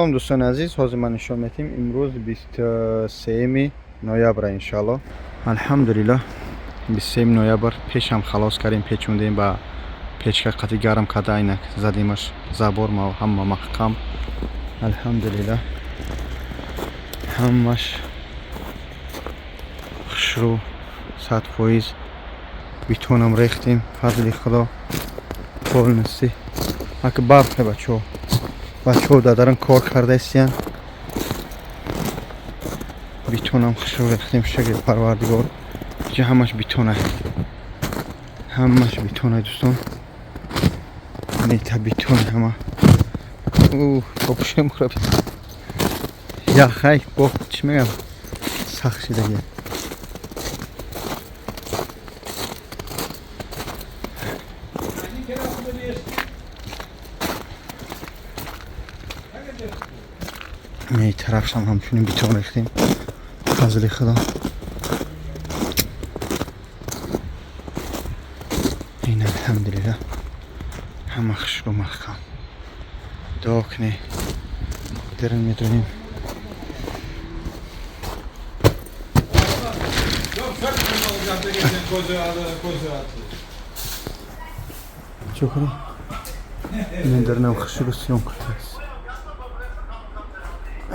Салом дӯстони азиз, ҳозир ман нишон медиҳем имрӯз 23 ноябр иншаллоҳ. Алҳамдулиллаҳ 23 ноябр пешам халос кардем, печондем ба печка қати гарм карда айнак задимаш забор ҳама маҳкам. Алҳамдулиллаҳ ҳамаш хушрӯ 100%. Битонам рехтем фазли худо полностью. Ак бархе бачаҳо дадаран кор кардаистиян. Битонам хушрӯ рехтем шакли парвардигор. ҷа ҳамаш битон аст. ҳамаш битон аст дӯстон. Нета битон ҳама. попушем хураб. Яхай бо чӣ мегам? Сахт шидаги. این طرف هم همچنین بیتون ریختیم فضلی خدا. این الحمدلله همه خشک و محکم داکنه درن میدونیم. چو کنی؟ این درنم خشک و سیون کرده است.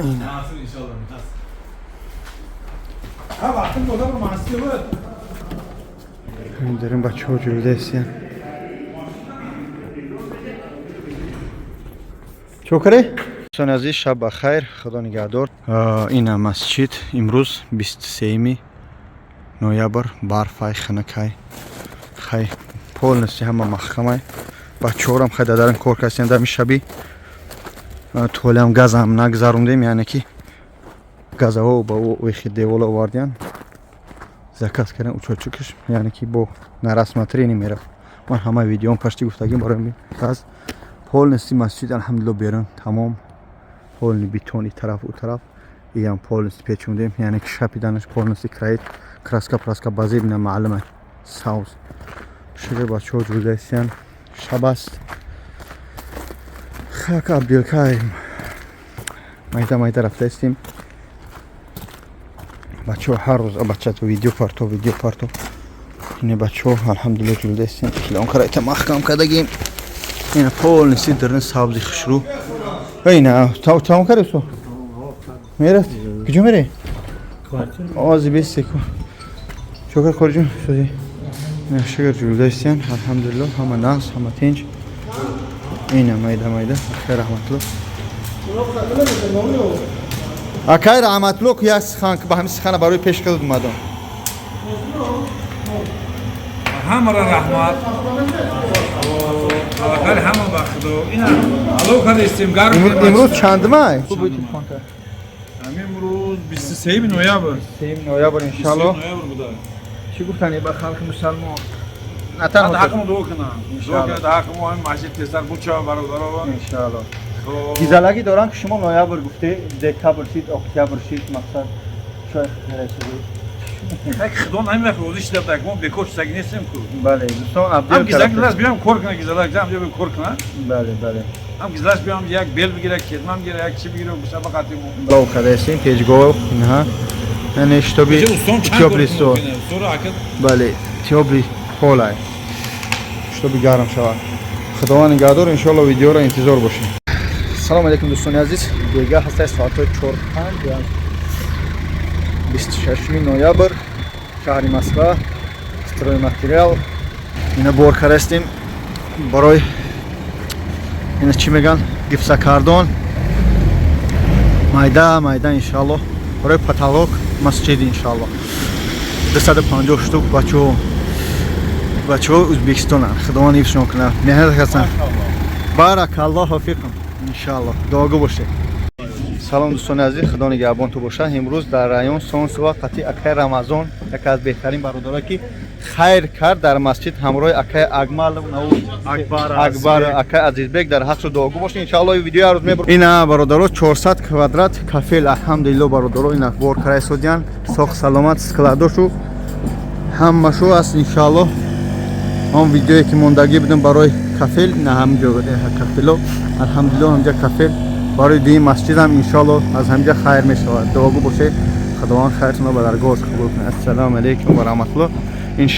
Aynen. Derin bak çocuğu desin. Çokare? Son aziz şab baxayr, xudo nigahdor. Ина масҷид имрӯз 23 ноябр барфай ханакай. Хай полностью ҳама маҳкамай. Бачаҳорам хай дадаран кор кардем дами шаби. Толям газам нагзарундем, яъне ки газаҳо ба вехи девола овардиян. Заказ кардем учочукиш, яъне ки бо нарасматрини мерафт. Ман ҳама видеом пашти гуфтагим барои газ. Полностью масҷид алҳамдулиллаҳ берун тамом. Полни битони тараф у тараф. Иам полностью печондем, яъне ки шапиданаш полностью краит. Краска базеб на маълума саус. Шугар бачаҳо ҷӯдаистиян. Шаб аст. Хак Абдулкарим майда рафтаистим. Бачаҳо ҳар рӯз бачаҳо видео парто. Ин бачаҳо алҳамдулиллаҳ ҷӯдаистим. Илон карайта маҳкам кардагим. Ин полностью дарин сабзи хушрӯ. Ина тамом кардесо? Мерафт? Куҷо мере? Ози бесеку. Чокар корҷун шуди. Ина шугар ҷӯдаистиян. Алҳамдулиллаҳ ҳама нағз, ҳама тинҷ. Ина майда акай раҳматлоҳ. Акай раҳматлоҳ як хан ба ҳамин сихана барои пеш кардод омадам. ҳамаро раҳмат. Аллакай ҳама ба худо. Ина алло кардистем гарм. Имрӯз чандмай? Имрӯз 23 ноябр. 23 ноябр иншаллоҳ. Чӣ гуфтани ба халқи мусалмон? Атан ҳақмо дуо кунам. Иншаллоҳ. ҳақмо ҳам масҷид тезтар бучава бародарова. Иншаллоҳ. Гизалаги дорам ки шумо ноябр гуфте, декабр шид, октябр шид, мақсад шояд мерасид. Так худо намех розиш дад так мо бекор чизаги нестем ку. Бале, дӯстон Абдул. Ам гизалак лаз биям кор кунам, гизалак ҷам биям кор кунам. Бале. Ам гизалак биям як бел бигира, кетмам гира, як чи бигира, бисаба қатим. Лов кадасин печго, инҳа. Яъне штоби тёблисо. Бале, тёбли полай. Штоби гарм шавад. Худованд нигаҳдор, иншаллоҳ видеоро интизор бошед. Салом алейкум дӯстони азиз. Дега ҳастаи соати 4:05 26 ноябр шаҳри Москва. Стройматериал. Ина бор карастем барои ина чӣ меган гипсокардон. Майда иншаллоҳ барои потолок масҷид иншаллоҳ. 250 штук бачаҳо Ӯзбекистонанд. Худованд ҳифзшон кунад. Меҳнат карданд. Баракаллоҳ фиқум иншаллоҳ. дуогӯ бошед. Салом дӯстони азиз, худо нигаҳбонтон бошад. Имрӯз дар район Сонсува қати акай Рамазон, яке аз беҳтарин бародаре ки хайр кард дар масҷид ҳамроҳи акай Акбар акай Азизбек дар ҳақшо дуогӯ бошед. Иншаллоҳ видеои ҳаррӯз мебурад. Ина бародаро 400 квадрат кафел алҳамдулиллаҳ бародаро ина бор карай содиян. Соғ саломат складошу ҳамашу аст иншаллоҳ. Он видеое ки мондагӣ будем барои кафел на ҳамин ҷо кафело алҳамдулиллаҳ ҳамҷа кафел барои дуи масҷидам иншоалло аз ҳамҷа хайр мешавад. Дуогӯ бошед. Худованд хайртонро ба даргоҳ қабул кунад. Ассалому алайкум ва раҳматуллоҳ. Ин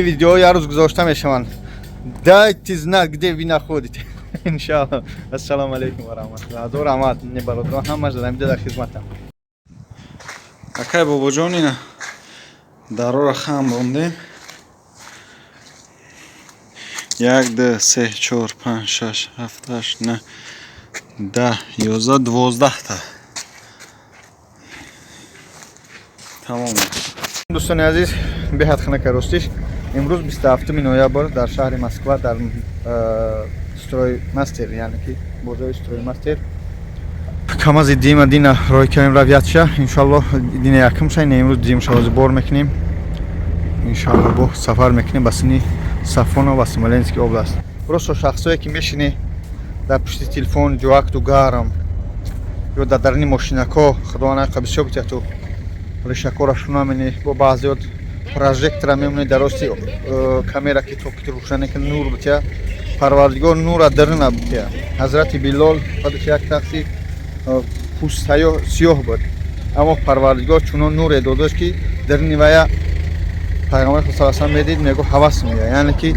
видеои як рӯз гузошта мешаванд. Дайте знак, где вы находитесь. Иншалло. Ассалому алейкум ва раҳматуллоҳ. Азо раҳмат небаротон ҳамаш дар ҳамҷа дар хизматам. Акай бобоҷон ина дарора хам рондем. 1 2 3 4 5 6 7 8 9 10 11 12 та. Тамом. Дӯстони азиз, беҳад хунука ростиш. Имрӯз 27 ноябр дар шаҳри Москва дар строймастер, яъне ки бозори строймастер кам аз дима дина роҳи кардем равиятша. Иншаллоҳ дина якум шай, имрӯз дим шавози бор мекунем. Иншаллоҳ бо сафар мекунем ба сини Сафона ва Смоленский област. Просто шахсое ки мешинӣ дар пушти телефон ҷоакту гарам ё дар даруни мошинако худованд айқа бисёр битияту решакора шуна менӣ бо баъзиёт прожектора мемонӣ дар рости камера ки то ки рӯшане ки нур бития парвардигор нура дарина бития. Ҳазрати Билол худаш як тахси пӯстаё сиёҳ буд, аммо парвардигор чунон нуре додаш ки дарини вая пайғамбари худ саллаллоҳу алайҳи ва саллам медид мегӯ ҳавас меояд, яъне ки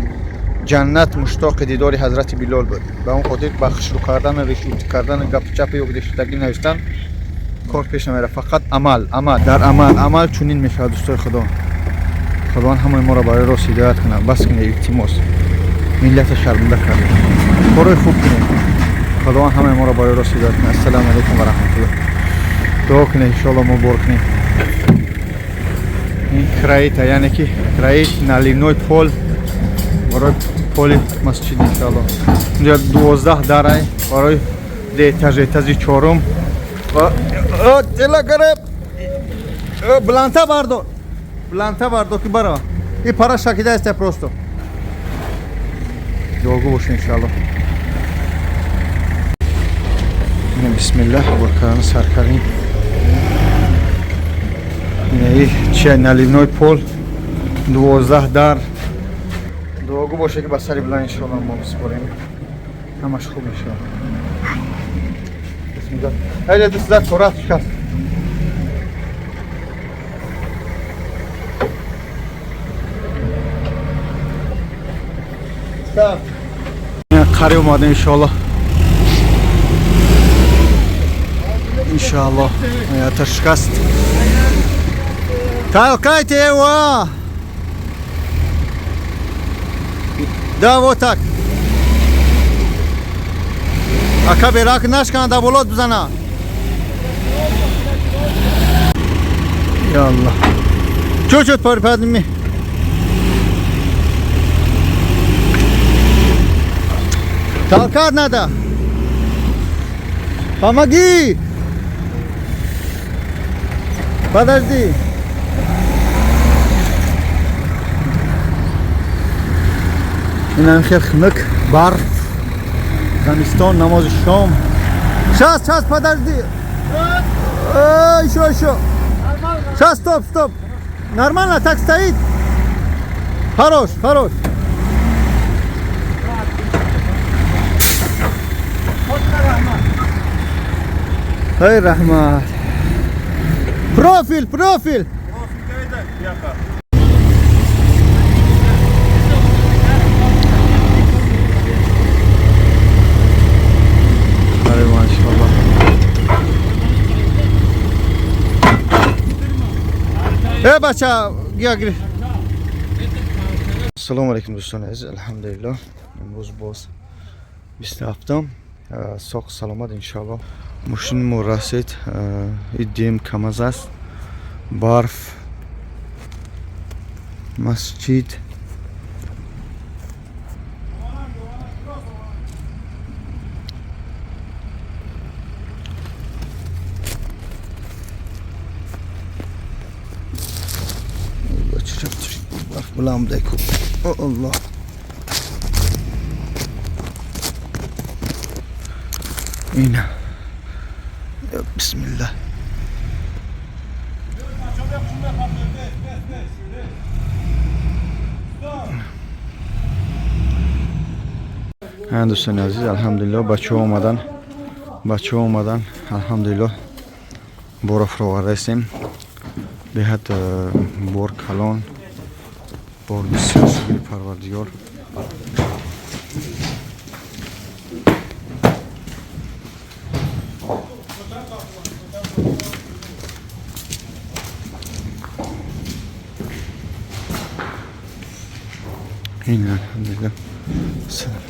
ҷаннат муштоқи дидори ҳазрати Билол буд. Ба он хотир ба хушрӯ кардан, решӯтӣ кардан, гапу чапи ё гидештагӣ навистан кор пеш намерафт. Фақат амал дар амал чунин мешавад. дӯстои худо, худованд ҳамаи моро барои рост ҳидоят кунад. Бас кунед илтимос, миллата шарманда кардем, корои хуб кунед. худованд ҳамаи моро барои рост ҳидоят кунад. Ассалому алайкум ва раҳматуллоҳ. дуо кунед иншоаллоҳ мо бор кунем. ин краита, яъне ки краит наливной пол барои поли масҷид иншоаллоҳ. инҷа 12 дарай барои этажи чорум. Тела гареб бланта бардор ки бара и пара шакида аст просто. Дуогӯ бошед иншоаллоҳ. Бисмиллаҳ буркарани сар кардем. Чия наливной пол 12 дар. Дуогӯ бошед ки ба сари буланд иншоаллоҳ мо биспорем. ҳамаш хуб мешавад. Бисмиллаҳ. Ҳайда дустар торат шикаст. Қариб омадем иншоаллоҳ. Иншоаллоҳ. Ята шикаст. Толкайте его! Да, вот так. Ака берак нашкана да болот бизана. Я Аллах. Чуть-чуть подними. Толкать надо. Помоги. Подожди. Инам хел хнук, барф, замистон, намози шом. Сейчас, подожди. Еще. Сейчас, стоп. Нормально, так стоит. Хорош. Эй, рахмат. Профиль. бача гир. Ассалому алейкум дӯстони азиз. Алҳамдулиллаҳ. имрӯз боз 27 соқ саломат иншоаллоҳ. Мошини мо расид. идем камаз аст. Барф, масҷид, барф буланд будай ку. О Аллоҳ. ина. Бисмиллаҳ. دوستان عزیز الحمدلله بچه ها اومدن بچه‌ها اومدن الحمدلله بار فراورده هستیم بهت بار کلان بار بسیار شکر پروردگار این الحمدلله سلام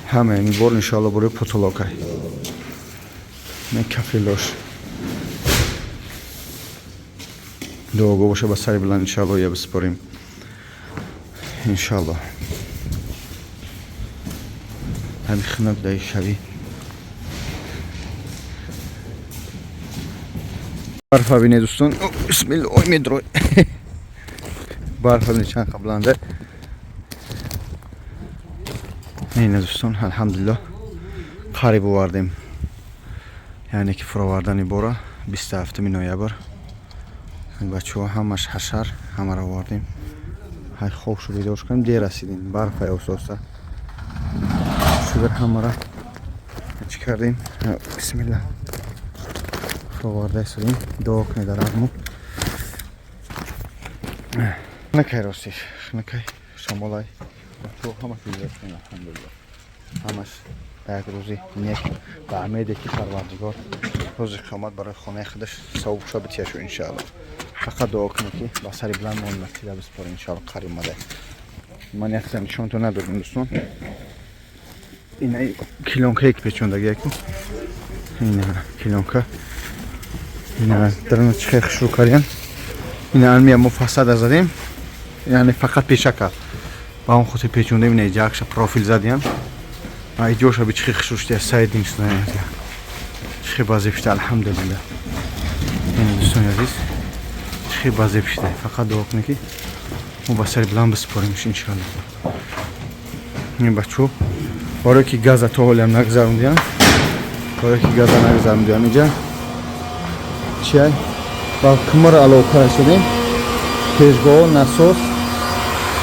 همه این بار انشاءالله برای پتولاکه نه کفیلاش دوگو باشه با سری بلند انشاءالله یه بسپاریم انشاءالله همین خنک دایی شوی برف ها بینه دوستان بسم الله اوی میدروی برف ها بینه چند قبلنده اینه دوستان الحمدلله قریب آوردیم یعنی که فراوردن بارا 27 نوامبر بچه ها همش حشر همه را آوردیم های خوب شو بیدارش کنیم دیر رسیدیم برف های اساسا شگر همه را چی کردیم بسم الله فراورده سریم دعا کنی در عظمو نکی راستیش نکی شمالای تو همه بیدارش کنیم الحمدلله همش یک روزی نیک به امیده که پروردگار روز قیامت برای خانه خودش ثواب شو بتیشو انشاءالله فقط دعا کنید که با سری بلند مون نتیجه بسپاره انشاءالله قریب مده من یک نشون تو ندادم دوستان اینه کلونکه یک پیچوندگی یکو اینه کلونکه اینه درن چخ شروع کردیم اینه علمی مفصل زدیم یعنی فقط پیشکه با اون خود پیچونده اینه جاکش پروفیل زدیم ای جوش به چخ شروع ساید نیست نه چخ بازی فشته الحمدلله این دوستان عزیز چخ بازی فشته فقط دعا کنید که ما با سری بلند بسپاریمش انشاءالله این بچه‌ها برای که گاز توهل هم نگذاروندیم برای که گاز نگذاروندیم اینجا چیه با کمر علاوه کار شدیم پیشگاه نسوس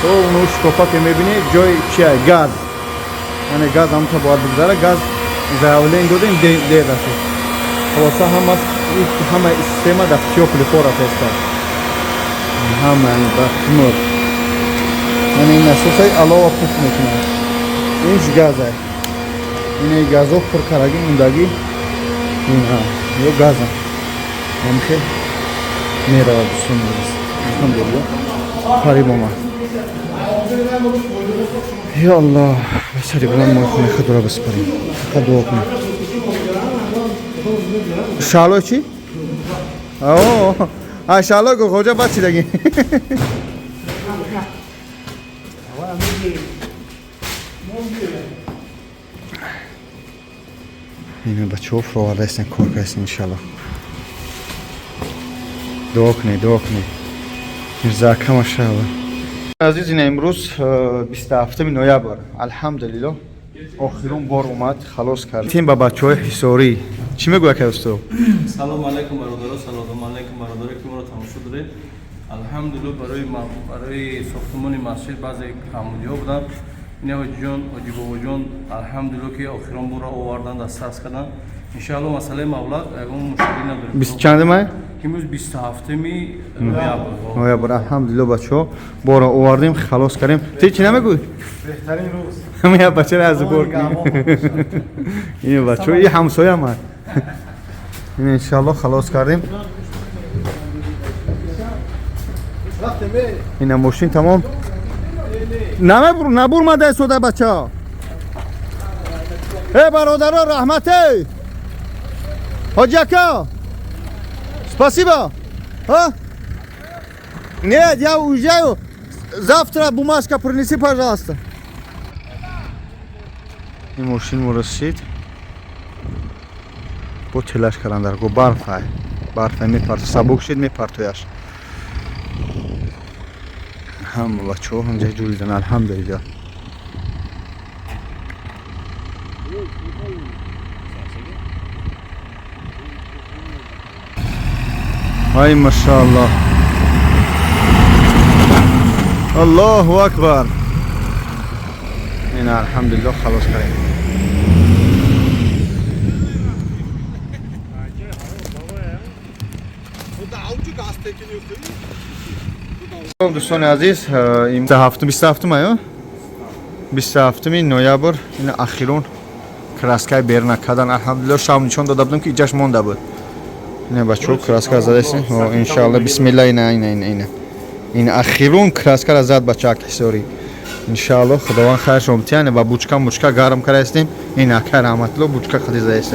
تو اونو شکوفا که میبینی جای چیه گاز یعنی گاز هم تا باید بگذاره گاز زاولین دادیم دیر رسید خلاصه همه سیستم در تیوپلی خورا تسته همه با کمر یعنی این نسوس های علاوه پوف میکنه اینش گاز های اینه گازو پر کرگی موندگی این ها یه گاز هم همخه میره دوستان الحمدلله قریب ما یا الله بسری بلند ما خونه خود را بسپاریم فقط دعا کنیم شالو چی؟ اوه شالو که خوجا بچی دگی اینه بچه ها فراورده هستن کار هستن انشالله دعا کنید مرزا کم شاءالله عزیز این امروز 27 نوامبر الحمدلله آخرین بار اومد خلاص کرد تیم با بچه های حصاری چی میگوی که استو؟ سلام علیکم برادران سلام علیکم برادران که ما رو تماشا دارید الحمدلله برای ساختمان مسجد بعضی کاملی‌ها بودن اینا حاجی جان حاجی بابا جان الحمدلله که آخرین بار آوردن دست کردن ان الله مسئله مولد اون مشکلی نداریم 20 چنده ماه؟ امروز 27 نوامبر الحمدلله بچه‌ها بارا آوردیم خلاص کردیم تو چی نمیگوی؟ بهترین روز همه بچه را از بار کنیم این بچه‌ها این همسایه هم هست این انشالله خلاص کردیم این ماشین تمام نبور مده سوده بچه ها ای برادران رحمته حاجی اکا спасибо нет я уезжаю завтра бумажка принеси пожалуйста این ماشین مرسید با تلاش کردن در گو برف میپرد سبک شد میپرتویش هم بچه ها همجا جوریدن الحمدلله های ماشاءالله Allahu akbar. Yine elhamdülillah halos kırayım. دوستان عزیز این هفتم آیا 27 نوامبر این اخیرون کراسکای بیرون کردن الحمدلله شام نشون داده بودم که اینجاش مونده بود این بچه‌ها کراسکا زده است ان شاء الله بسم الله این اخیرون کراسکا را زد بچه‌ها کسوری ان شاء الله خداوند خیرش امتیانه و بوچکا گرم کردیم این اکر رحمتلله بوچکا خدی زده است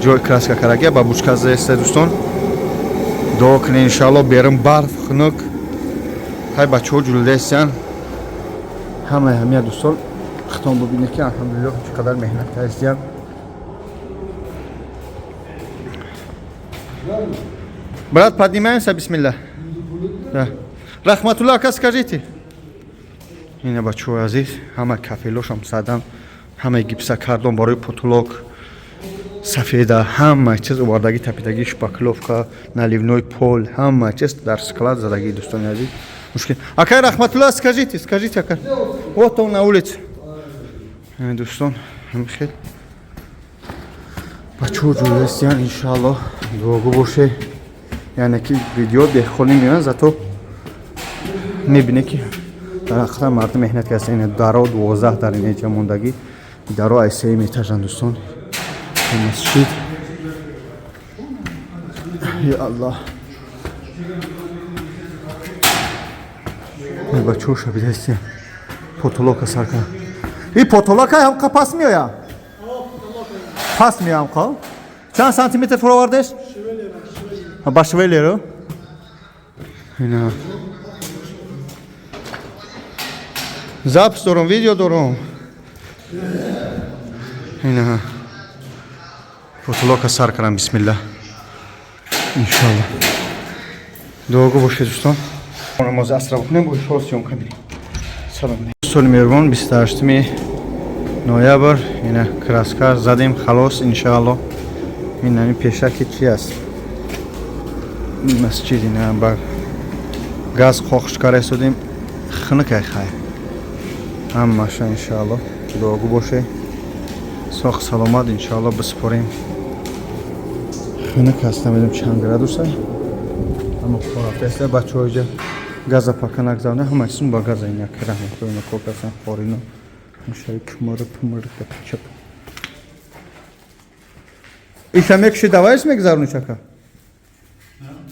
جوی کراسکا کراگه با بوچکا زده است دوستان دعا کنه ان شاء الله بیرون برف خنک های بچه‌ها جلوده هستن همه دوستان ختم ببینید که الحمدلله چقدر مهنت کردیم брат поднимаемся бисмилlah да рахматуллах ка скажите ина бачаҳои азиз ҳама кафелошам задан ҳама гипса кардон барои потулок сафеда ҳама чиз овардаги тапидаги шпакловка наливной пол ҳама чиз дар склад задаги дӯстони азиз мушкил акай рахматуллах скажите акай вот он на улице дӯстон хел бачаҳо ҷойастиян иншааллоҳ дуогӯ боше яъне ки видео бехоли меояд зато мебине ки дар ҳақиқат мардум меҳнат кардастан даро 12 дар инҷа мондагӣ даро айсаи метажан дӯстон масҷид я аллоҳ бачаҳо шабидастиян потолока сарка این پتولک هم که پس میایم پس میام خب چند سانتی متر فرو آوردش؟ با شویلی رو اینا زبط دارم ویدیو دارم اینا پتولک سر کنم بسم الله انشالله دوگو باشه دوستان نماز عصر بکنیم با شور سیون کنیم سلام دوستان مهربان 28 ноябр ина краска задем халос иншааллоҳ ин нами пешаки чи аст масҷид ина ба газ хохшка расодем хинакай хай ҳамаша иншааллоҳ дуогӯ боше сох саломат иншааллоҳ бисупорем хинак аст намедонам чанд градуса аммо хорафеста бачаҳои газа пака нагзавна ҳама чизм ба газа ина раҳматуллоҳ кокасан хорино Aşağı kımırık yapacak. İşemek şey dava içmek zaruni çaka.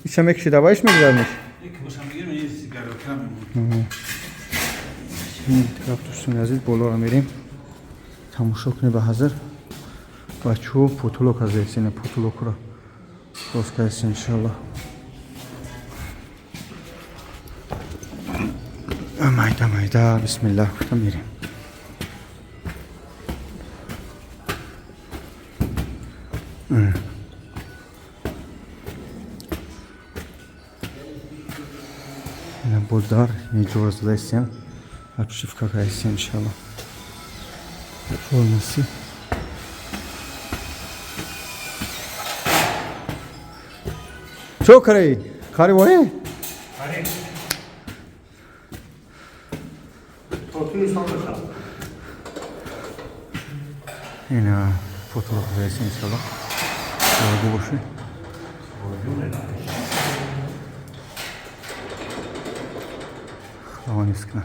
İşemek şey dava içmek zaruni. Şimdi traktörün aziz bolora merim. Tamuşok ne bahazır. Baçu potulok hazırsın potulokura. Doskayısın inşallah. Mayda bismillah merim. Bulдар mecbur zaten açıfka kayısı inşallah. Olması. Çok kare. Kare var ya. Kare. Totuyu sonra. Yine fotoğraf kayısı inşallah. Bu boşu. Хаванискна.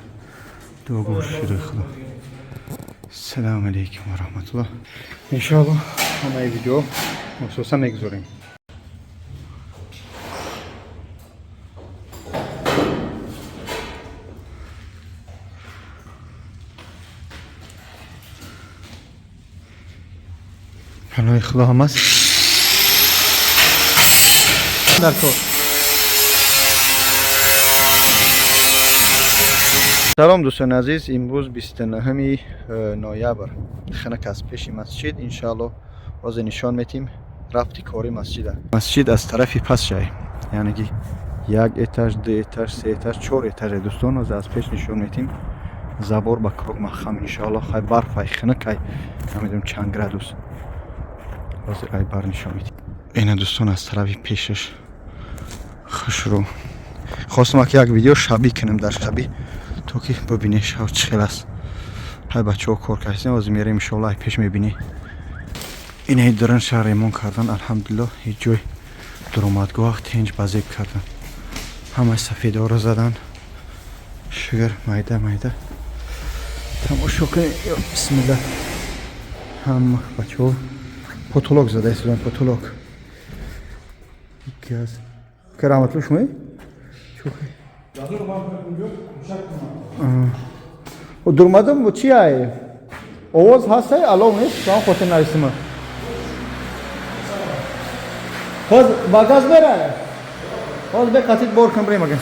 Дуогу ширихла. Ассаламу алейкум ва рахматуллах. Иншаллоҳ ҳамаи видео хусусан мегузорем. پناه خدا هم است. در کار. سلام دوستان عزیز امروز 29 نوامبر خنک از پیش مسجد انشالله باز نشان میتیم رفتی کاری مسجد از طرفی پس جای یعنی که یک اتاج دو اتاج سه اتاج چهار اتاج دوستان از پیش نشان میتیم زبور با کروگ مخم انشالله خیلی برف های خنک های نمیدونم چند گرادوس باز ای بر نشان میتیم این دوستان از طرفی پیشش خوش رو خواستم که یک ویدیو شبی کنم در شبی تو که ببینی شب چه خیلی است. های بچه ها کار کردن از میره انشالله پیش میبینی. این هی دارن شهر ریمون کردن الحمدلله هیچ جای درآمدگاه تنج بازیب کردن. همه سفید ها رو زدن. شگر مایده تماشا کنید. بسم الله. هم بچه ها پاتولوگ زده ایستودن پاتولوگ. یکی از کرامتلو شمایی؟ چوخی و درمدم چی های؟ آواز هست های؟ علاو نیست؟ شما خواهد نایستم باز باگاز بره باز به قطعیت بار کن بریم اگه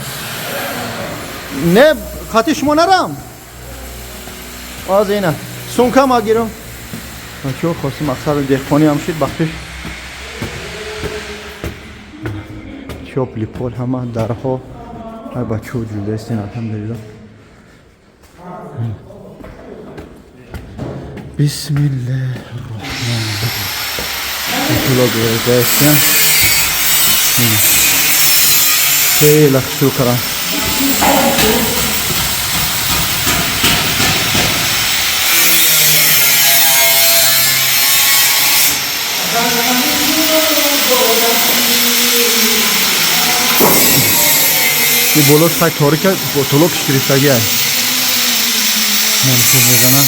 نه قطعی شما نرم باز اینه سونکه ما گیرم بچه ها خواستیم اکثر دیخوانی هم شد بخشش چوب لیپول همه درها های بچه ها جلده استین الحمدلله بسم الله الرحمن الرحیم جلو گرده استن خیلی شکرم این بولوش خیلی تاریکه با طلوع کشکریفتگی هست ممکن میزنم